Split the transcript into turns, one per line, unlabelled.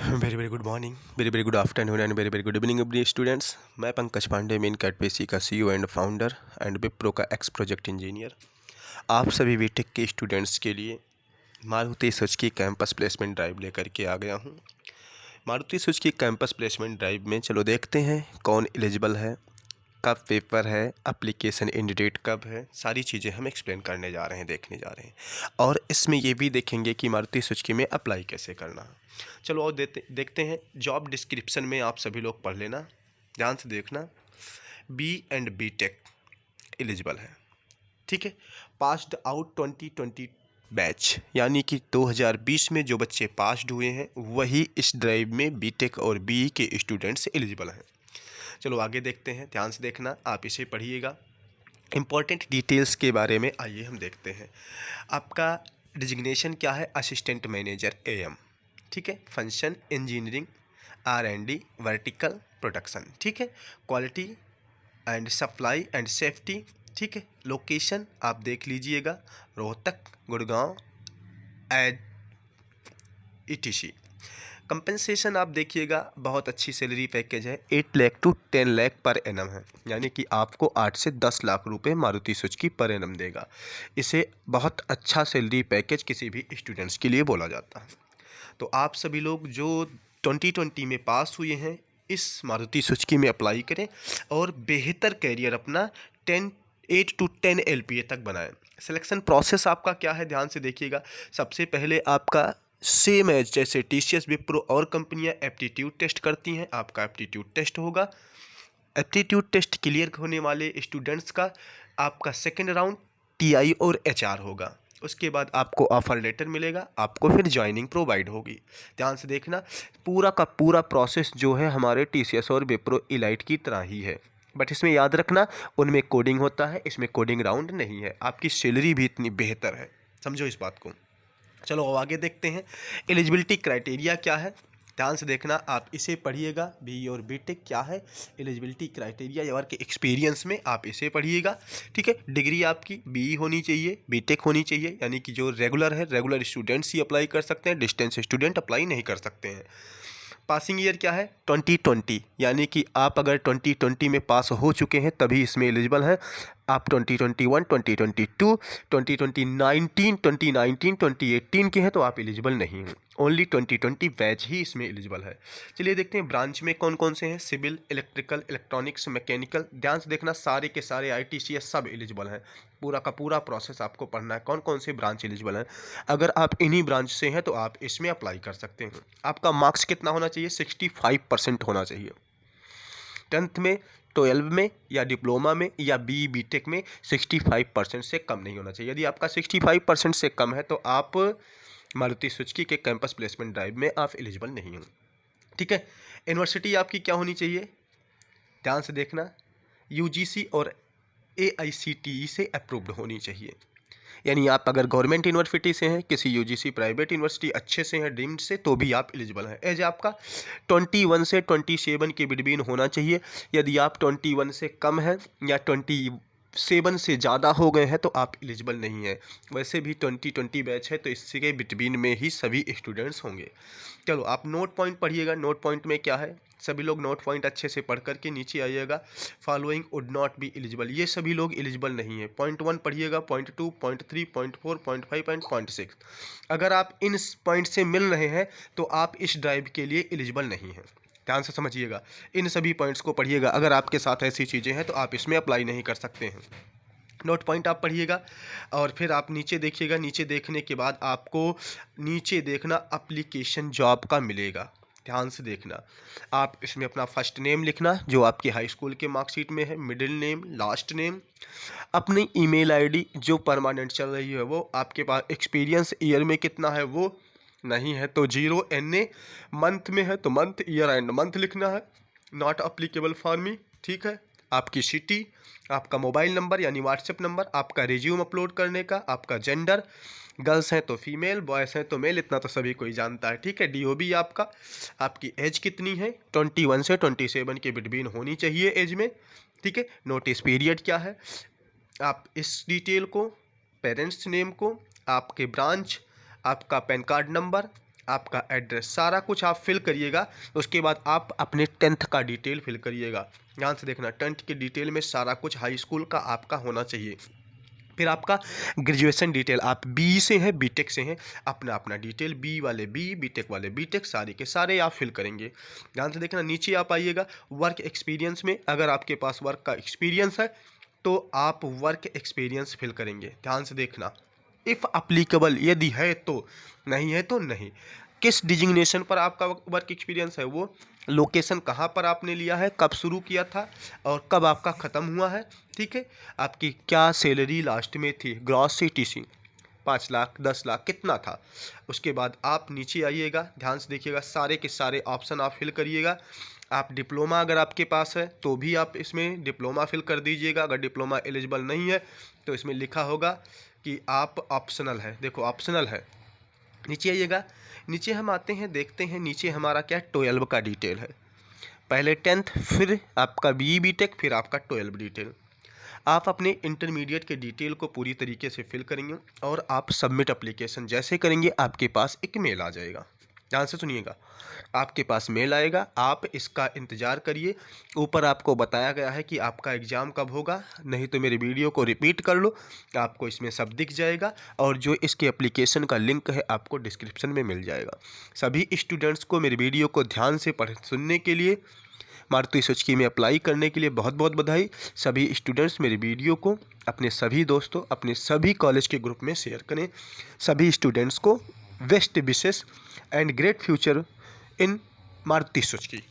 Very very good morning, very very good afternoon and very very good evening every students. मैं Pankaj Pandey, main कैटपीसी का CEO and founder and Wipro का x project engineer. आप सभी BTech के students के लिए Maruti Suzuki campus placement drive लेकर के आ गया हूं। Maruti Suzuki campus placement drive में चलो देखते हैं कौन एलिजिबल है, कब पेपर है, एप्लीकेशन एंड डेट कब है, सारी चीज़ें हम एक्सप्लेन करने जा रहे हैं, देखने जा रहे हैं। और इसमें ये भी देखेंगे कि मारुति सुजुकी में अप्लाई कैसे करना है। चलो और देखते हैं। जॉब डिस्क्रिप्शन में आप सभी लोग पढ़ लेना, ध्यान से देखना। B and B tech eligible है, ठीक है। पास्ड आउट 2020 बैच, यानी कि 2020 में जो बच्चे पास्ड हुए हैं वही इस ड्राइव में बीटेक और बीई के स्टूडेंट्स एलिजिबल हैं। चलो आगे देखते हैं, ध्यान से देखना, आप इसे पढ़िएगा। इम्पॉर्टेंट डिटेल्स के बारे में आइए हम देखते हैं। आपका डिजिग्नेशन क्या है? असिस्टेंट मैनेजर एएम, ठीक है। Function engineering R&D vertical production, ठीक है। Quality and supply and safety, ठीक है। लोकेशन आप देख लीजिएगा, Rohtak, Gurgaon and ETC। Compensation आप देखिएगा, बहुत अच्छी सैलरी पैकेज है, 8 lakh to 10 lakh per annum है, यानी कि आपको 8 से 10 लाख रुपए मारुति सुजुकी पर एनम देगा। इसे बहुत अच्छा सैलरी पैकेज किसी भी स्टूडेंट्स के लिए बोला जाता है। तो आप सभी लोग जो 2020 में पास हुए हैं इस मारुति सुजुकी में अप्लाई करें और बेहतर कैरियर अपना 8 टू 10 LPA तक बनाएं। सिलेक्शन प्रोसेस आपका क्या है, ध्यान से देखिएगा। सबसे पहले आपका सेम एज जैसे TCS, विप्रो और कंपनियां एप्टीट्यूड टेस्ट करती हैं, आपका एप्टीट्यूड टेस्ट होगा। एप्टीट्यूड टेस्ट क्लियर होने वाले स्टूडेंट्स का आपका सेकेंड राउंड TI और HR होगा। उसके बाद आपको ऑफर लेटर मिलेगा, आपको फिर ज्वाइनिंग प्रोवाइड होगी। ध्यान से देखना, पूरा का पूरा प्रोसेस जो है हमारे TCS और विप्रो इलाइट की तरह ही है, बट इसमें याद रखना उनमें कोडिंग होता है, इसमें कोडिंग राउंड नहीं है। आपकी सैलरी भी इतनी बेहतर है, समझो इस बात को। चलो अब आगे देखते हैं। एलिजिबिलिटी क्राइटेरिया क्या है, ध्यान से देखना, आप इसे पढ़िएगा। बी और बीटेक क्या है, एलिजिबिलिटी क्राइटेरिया या वर्क एक्सपीरियंस में आप इसे पढ़िएगा, ठीक है। डिग्री आपकी BE होनी चाहिए, बीटेक होनी चाहिए, यानी कि जो रेगुलर है, रेगुलर स्टूडेंट्स ही अप्लाई कर सकते हैं, डिस्टेंस स्टूडेंट अप्लाई नहीं कर सकते हैं। पासिंग ईयर क्या है? 2020, यानी कि आप अगर 2020 में पास हो चुके हैं तभी इसमें एलिजिबल हैं। आप 2021, 2022, 2019, 2018 के हैं तो आप एलिजिबल नहीं हैं। ओनली 2020 बैच ही इसमें एलिजिबल है। चलिए देखते हैं ब्रांच में कौन कौन से हैं। सिविल, इलेक्ट्रिकल, इलेक्ट्रॉनिक्स, मैकेनिकल, ध्यान से देखना, सारे के सारे ITCS सब एलिजिबल हैं। पूरा का पूरा प्रोसेस आपको पढ़ना है, कौन कौन से ब्रांच एलिजिबल हैं। अगर आप इन्हीं ब्रांच से हैं तो आप इसमें अप्लाई कर सकते हैं। आपका मार्क्स कितना होना चाहिए? 65% होना चाहिए। 10th में, 12 में या डिप्लोमा में या BTech में 65% से कम नहीं होना चाहिए। यदि आपका 65% से कम है तो आप मारुति सुजुकी के कैंपस प्लेसमेंट ड्राइव में आप एलिजिबल नहीं हैं, ठीक है। यूनिवर्सिटी आपकी क्या होनी चाहिए? ध्यान से देखना, UGC और AICTE से अप्रूव्ड होनी चाहिए। यानी आप अगर गवर्नमेंट यूनिवर्सिटी से हैं, किसी UGC प्राइवेट यूनिवर्सिटी अच्छे से हैं, डीम्ड से, तो भी आप एलिजिबल हैं। एज आपका 21 से 27 के बिटवीन होना चाहिए। यदि आप 21 से कम हैं या 27 से ज़्यादा हो गए हैं तो आप एलिजिबल नहीं हैं। वैसे भी 2020 बैच है तो इसके बिटवीन में ही सभी स्टूडेंट्स होंगे। चलो आप नोट पॉइंट पढ़िएगा। नोट पॉइंट में क्या है, सभी लोग नोट पॉइंट अच्छे से पढ़ करके नीचे आइएगा। Following would not be eligible, ये सभी लोग एलिजिबल नहीं है। पॉइंट 1 पढ़िएगा, point 2, point 3, point 4, point 5 and point 6। अगर आप इन पॉइंट से मिल रहे हैं तो आप इस ड्राइव के लिए एलिजिबल नहीं हैं। ध्यान से समझिएगा, इन सभी पॉइंट्स को पढ़िएगा। अगर आपके साथ ऐसी चीज़ें हैं तो आप इसमें अप्लाई नहीं कर सकते हैं। नोट पॉइंट आप पढ़िएगा और फिर आप नीचे देखिएगा। नीचे देखने के बाद आपको नीचे देखना एप्लीकेशन जॉब का मिलेगा। ध्यान से देखना, आप इसमें अपना फर्स्ट नेम लिखना जो आपकी हाई स्कूल के मार्कशीट में है, मिडिल नेम, लास्ट नेम, अपनी ईमेल आईडी जो परमानेंट चल रही है वो, आपके पास एक्सपीरियंस ईयर में कितना है वो, नहीं है तो 0 NA, मंथ में है तो मंथ, ईयर एंड मंथ लिखना है, नॉट अप्लीकेबल फॉर मी, ठीक है। आपकी सिटी, आपका मोबाइल नंबर यानी व्हाट्सएप नंबर, आपका रिज्यूम अपलोड करने का, आपका जेंडर, गर्ल्स हैं तो फीमेल, बॉयज़ हैं तो मेल, इतना तो सभी कोई जानता है, ठीक है। DOB आपका, आपकी एज कितनी है? 21 से 27 के बिटवीन होनी चाहिए एज में, ठीक है। नोटिस पीरियड क्या है? आप इस डिटेल को, पेरेंट्स नेम को, आपके ब्रांच, आपका पैन कार्ड नंबर, आपका एड्रेस, सारा कुछ आप फिल करिएगा। उसके बाद आप अपने 10th का डिटेल फिल करिएगा। ध्यान से देखना, 10th के डिटेल में सारा कुछ हाई स्कूल का आपका होना चाहिए। फिर आपका ग्रेजुएशन डिटेल, आप बी से हैं बीटेक से हैं, अपना अपना डिटेल, बी वाले बी, बीटेक वाले बीटेक, सारे के सारे आप फिल करेंगे। ध्यान से देखना, नीचे आप आइएगा वर्क एक्सपीरियंस में, अगर आपके पास वर्क का एक्सपीरियंस है तो आप वर्क एक्सपीरियंस फिल करेंगे। ध्यान से देखना, इफ़ अप्लीकेबल यदि है तो, नहीं है तो नहीं। किस डिजिग्नेशन पर आपका वर्क एक्सपीरियंस है, वो लोकेशन कहाँ पर आपने लिया है, कब शुरू किया था और कब आपका ख़त्म हुआ है, ठीक है। आपकी क्या सैलरी लास्ट में थी, ग्रॉस सीटीसी 5 लाख 10 लाख कितना था। उसके बाद आप नीचे आइएगा, ध्यान से देखिएगा, सारे के सारे ऑप्शन आप फिल करिएगा। आप डिप्लोमा अगर आपके पास है तो भी आप इसमें डिप्लोमा फिल कर दीजिएगा। अगर डिप्लोमा एलिजिबल नहीं है तो इसमें लिखा होगा कि आप ऑप्शनल है, देखो ऑप्शनल है। नीचे आइएगा, नीचे हम आते हैं, देखते हैं नीचे हमारा क्या 12 का डिटेल है। पहले 10th, फिर आपका बी बीटेक, फिर आपका 12 डिटेल। आप अपने इंटरमीडिएट के डिटेल को पूरी तरीके से फिल करेंगे और आप सबमिट एप्लीकेशन जैसे करेंगे आपके पास एक मेल आ जाएगा। ध्यान से सुनिएगा, आपके पास मेल आएगा, आप इसका इंतज़ार करिए। ऊपर आपको बताया गया है कि आपका एग्ज़ाम कब होगा, नहीं तो मेरे वीडियो को रिपीट कर लो, आपको इसमें सब दिख जाएगा। और जो इसके एप्लीकेशन का लिंक है आपको डिस्क्रिप्शन में मिल जाएगा। सभी स्टूडेंट्स को मेरे वीडियो को ध्यान से सुनने के लिए, मारुति सुजुकी में अप्लाई करने के लिए बहुत बहुत बधाई। सभी स्टूडेंट्स मेरे वीडियो को अपने सभी दोस्तों, अपने सभी कॉलेज के ग्रुप में शेयर करें। सभी स्टूडेंट्स को best wishes and great future in Maruti Suzuki.